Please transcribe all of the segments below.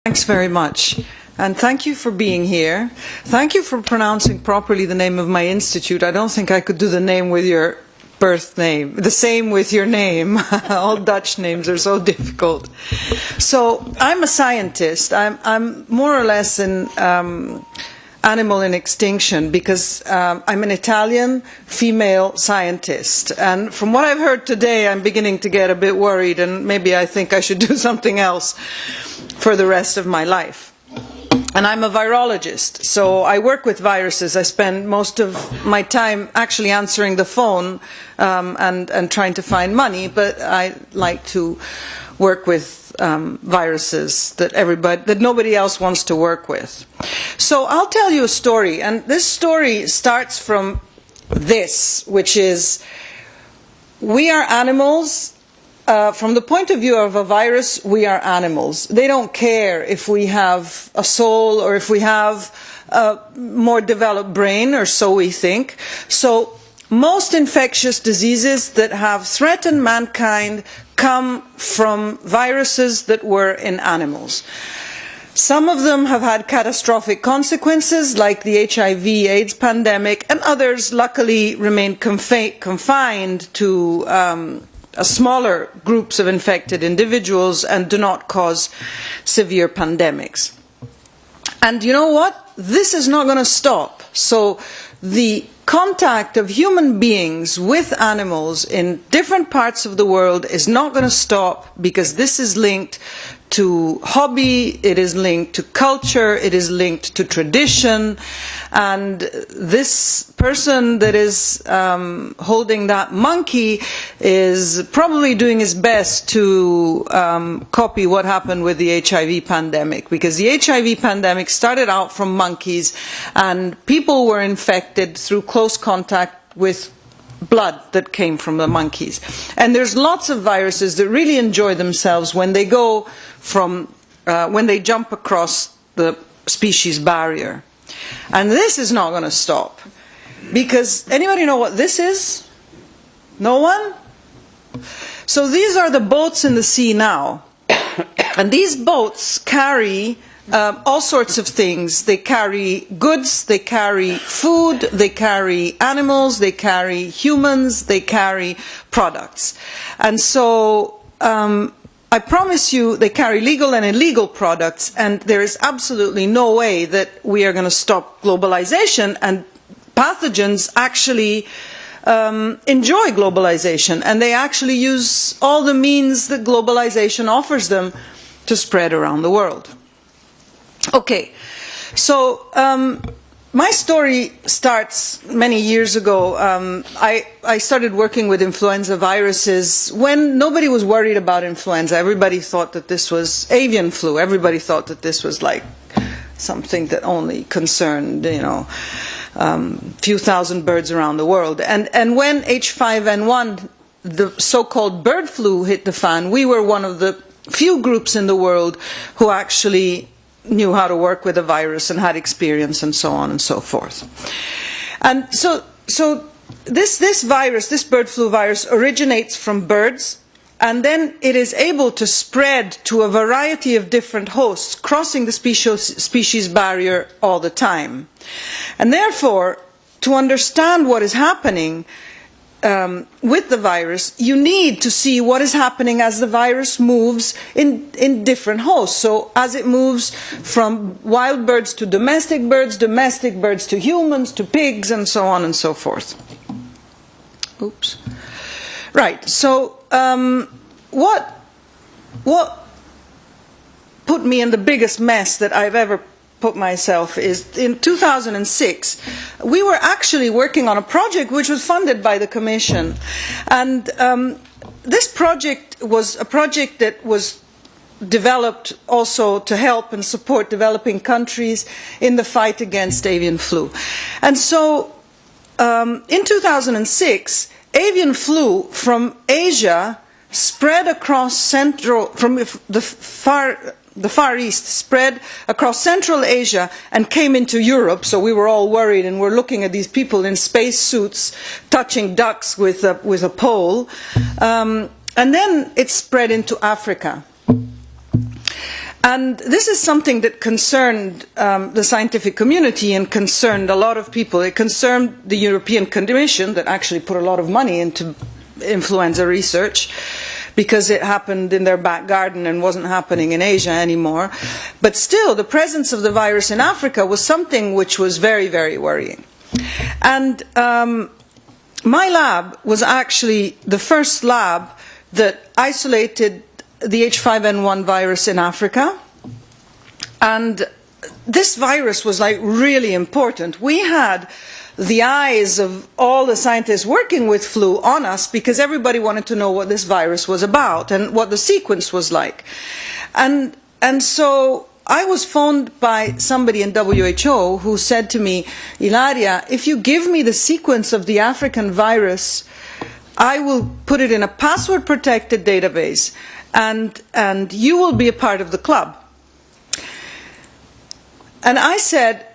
Thanks very much. And thank you for being here. Thank you for pronouncing properly the name of my institute. I don't think I could do the name with your birth name. The same with your name. All Dutch names are so difficult. So I'm a scientist. I'm more or less an animal in extinction because I'm an Italian female scientist. And from what I've heard today, I'm beginning to get a bit worried, and maybe I think I should do something else for the rest of my life. And I'm a virologist, so I work with viruses. I spend most of my time actually answering the phone and trying to find money, but I like to work with viruses that nobody else wants to work with. So I'll tell you a story, and this story starts from this, which is we are animals. From the point of view of a virus, we are animals. They don't care if we have a soul or if we have a more developed brain, or so we think. So most infectious diseases that have threatened mankind come from viruses that were in animals. Some of them have had catastrophic consequences, like the HIV/AIDS pandemic, and others luckily remain confined to smaller groups of infected individuals and do not cause severe pandemics. And you know what? This is not going to stop. So the contact of human beings with animals in different parts of the world is not going to stop, because this is linked to hobby, it is linked to culture, it is linked to tradition, and this person that is holding that monkey is probably doing his best to copy what happened with the HIV pandemic, because the HIV pandemic started out from monkeys and people were infected through close contact with blood that came from the monkeys. And there's lots of viruses that really enjoy themselves when they go from when they jump across the species barrier. And this is not going to stop, because anybody know what this is? No one? So these are the boats in the sea now, and these boats carry all sorts of things. They carry goods, they carry food, they carry animals, they carry humans, they carry products. And so I promise you they carry legal and illegal products, and there is absolutely no way that we are going to stop globalization, and pathogens actually enjoy globalization, and they actually use all the means that globalization offers them to spread around the world. Okay, so my story starts many years ago. I started working with influenza viruses when nobody was worried about influenza. Everybody thought that this was avian flu. Everybody thought that this was like something that only concerned, you know, few thousand birds around the world. And when H5N1, the so-called bird flu, hit the fan, we were one of the few groups in the world who actually knew how to work with a virus and had experience and so on and so forth. And so this virus, this bird flu virus, originates from birds, and then it is able to spread to a variety of different hosts, crossing the species barrier all the time. And therefore, to understand what is happening with the virus, you need to see what is happening as the virus moves in different hosts. So as it moves from wild birds to domestic birds to humans, to pigs, and so on and so forth. Oops. Right, so what put me in the biggest mess that I've ever put myself is, in 2006 we were actually working on a project which was funded by the Commission, and this project was a project that was developed also to help and support developing countries in the fight against avian flu. And so in 2006 avian flu from Asia spread across from the Far East, spread across Central Asia and came into Europe. So we were all worried, and we're looking at these people in space suits touching ducks with a pole. And then it spread into Africa. And this is something that concerned the scientific community and concerned a lot of people. It concerned the European Commission, that actually put a lot of money into influenza research, because it happened in their back garden and wasn't happening in Asia anymore. But still, the presence of the virus in Africa was something which was very, very worrying. And my lab was actually the first lab that isolated the H5N1 virus in Africa. And this virus was like really important. We had the eyes of all the scientists working with flu on us, because everybody wanted to know what this virus was about and what the sequence was like. And so I was phoned by somebody in WHO who said to me, Ilaria, if you give me the sequence of the African virus, I will put it in a password-protected database, and you will be a part of the club. And I said,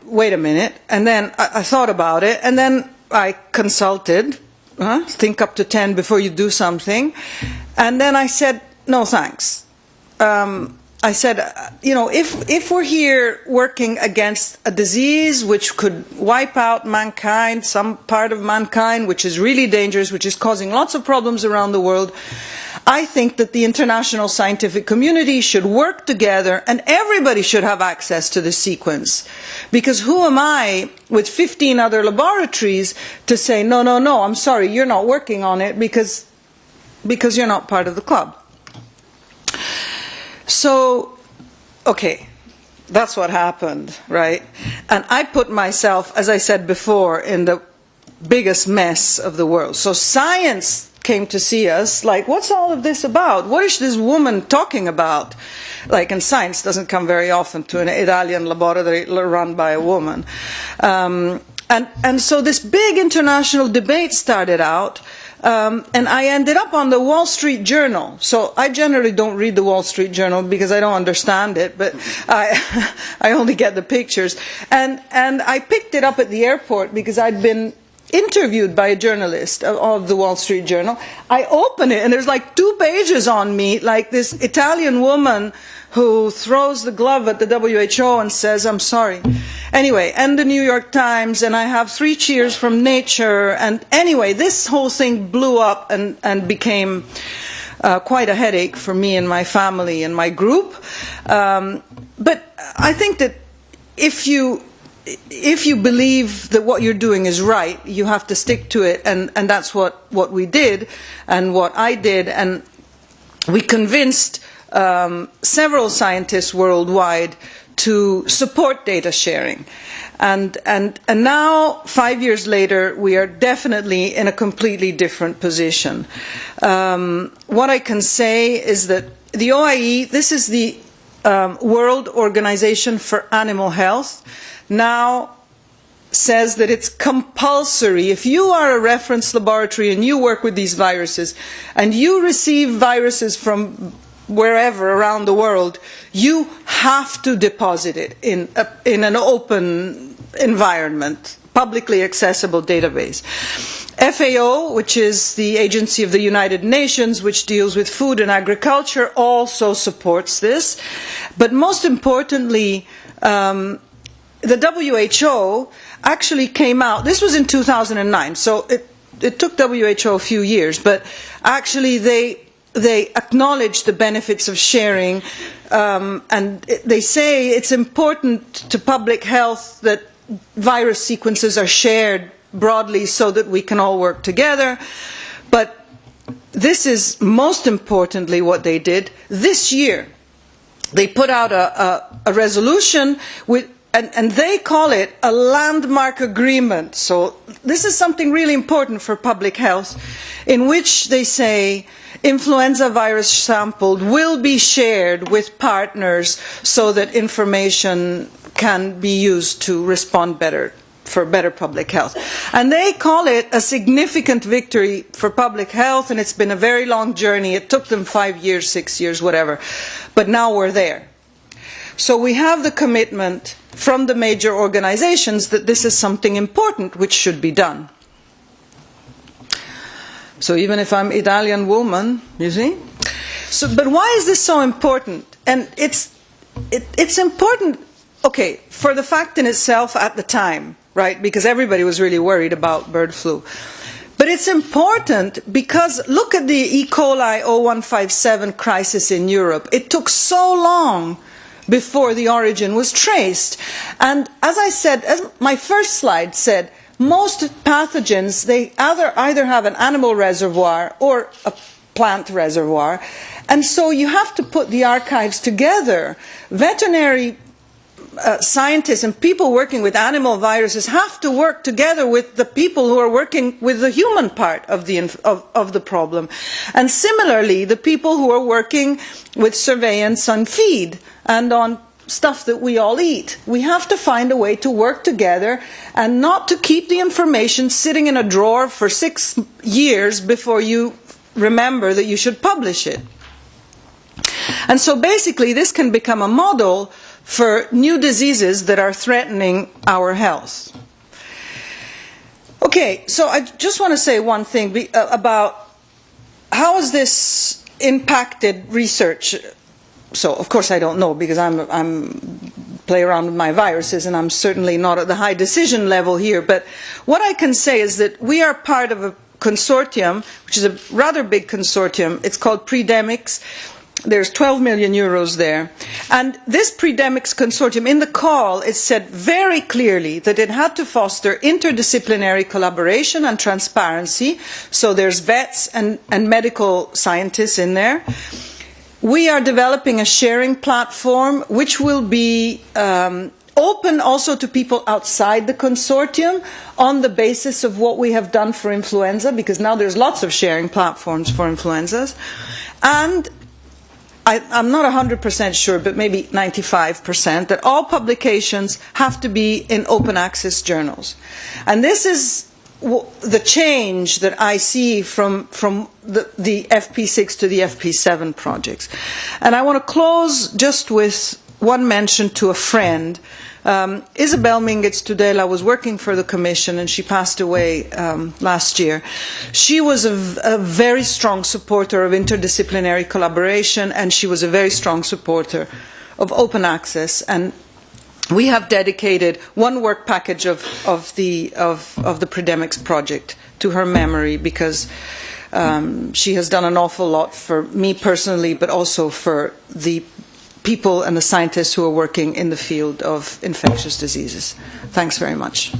wait a minute, and then I thought about it, and then I consulted, think up to 10 before you do something, and then I said, no thanks. I said, you know, if we're here working against a disease which could wipe out mankind, some part of mankind, which is really dangerous, which is causing lots of problems around the world, I think that the international scientific community should work together and everybody should have access to the sequence. Because who am I, with 15 other laboratories, to say, no, no, no, I'm sorry, you're not working on it because you're not part of the club. So, okay, that's what happened, right? And I put myself, as I said before, in the biggest mess of the world. So science came to see us, like, what's all of this about? What is this woman talking about? Like, and science doesn't come very often to an Italian laboratory run by a woman. And so this big international debate started out. And I ended up on the Wall Street Journal. So I generally don't read the Wall Street Journal because I don't understand it, but I only get the pictures. And I picked it up at the airport because I'd been interviewed by a journalist of the Wall Street Journal. I open it and there's like 2 pages on me, like this Italian woman who throws the glove at the WHO and says, I'm sorry. Anyway, and the New York Times, and I have 3 cheers from Nature, and anyway, this whole thing blew up and became quite a headache for me and my family and my group. But I think that if you believe that what you're doing is right, you have to stick to it, and that's what we did, and what I did, and we convinced several scientists worldwide to support data sharing. And now, 5 years later, we are definitely in a completely different position. What I can say is that the OIE, this is the World Organization for Animal Health, now says that it's compulsory. If you are a reference laboratory and you work with these viruses, and you receive viruses from wherever around the world, you have to deposit it in an open environment, publicly accessible database. FAO, which is the agency of the United Nations which deals with food and agriculture, also supports this. But most importantly, the WHO actually came out, this was in 2009, so it took WHO a few years, but actually they acknowledge the benefits of sharing, and they say it's important to public health that virus sequences are shared broadly so that we can all work together. But this is most importantly what they did this year. They put out a resolution with, and they call it a landmark agreement. So this is something really important for public health, in which they say influenza virus sampled will be shared with partners so that information can be used to respond better, for better public health. And they call it a significant victory for public health, and it's been a very long journey. It took them 5 years, 6 years, whatever. But now we're there. So we have the commitment from the major organizations that this is something important which should be done. So even if I'm Italian woman, you see? But why is this so important? And it's important, okay, for the fact in itself at the time, right? Because everybody was really worried about bird flu. But it's important because look at the E. coli 0157 crisis in Europe. It took so long before the origin was traced. And as I said, as my first slide said, most pathogens, they either have an animal reservoir or a plant reservoir. And so you have to put the archives together. Veterinary scientists and people working with animal viruses have to work together with the people who are working with the human part of the problem. And similarly, the people who are working with surveillance on feed and on stuff that we all eat. We have to find a way to work together and not to keep the information sitting in a drawer for 6 years before you remember that you should publish it. And so basically this can become a model for new diseases that are threatening our health. Okay, so I just want to say one thing about how has this impacted research. So of course I don't know because I'm play around with my viruses and I'm certainly not at the high decision level here, but what I can say is that we are part of a consortium, which is a rather big consortium. It's called Predemics. There's 12 million euros there. And this Predemics consortium, in the call, it said very clearly that it had to foster interdisciplinary collaboration and transparency. So there's vets and medical scientists in there. We are developing a sharing platform which will be open also to people outside the consortium on the basis of what we have done for influenza, because now there's lots of sharing platforms for influenzas. And I'm not 100% sure, but maybe 95%, that all publications have to be in open access journals. And this is the change that I see from the FP6 to the FP7 projects. And I want to close just with one mention to a friend. Isabel Minguez Tudela was working for the Commission and she passed away last year. She was a very strong supporter of interdisciplinary collaboration and she was a very strong supporter of open access. And we have dedicated one work package of the Predemics project to her memory because she has done an awful lot for me personally, but also for the people and the scientists who are working in the field of infectious diseases. Thanks very much.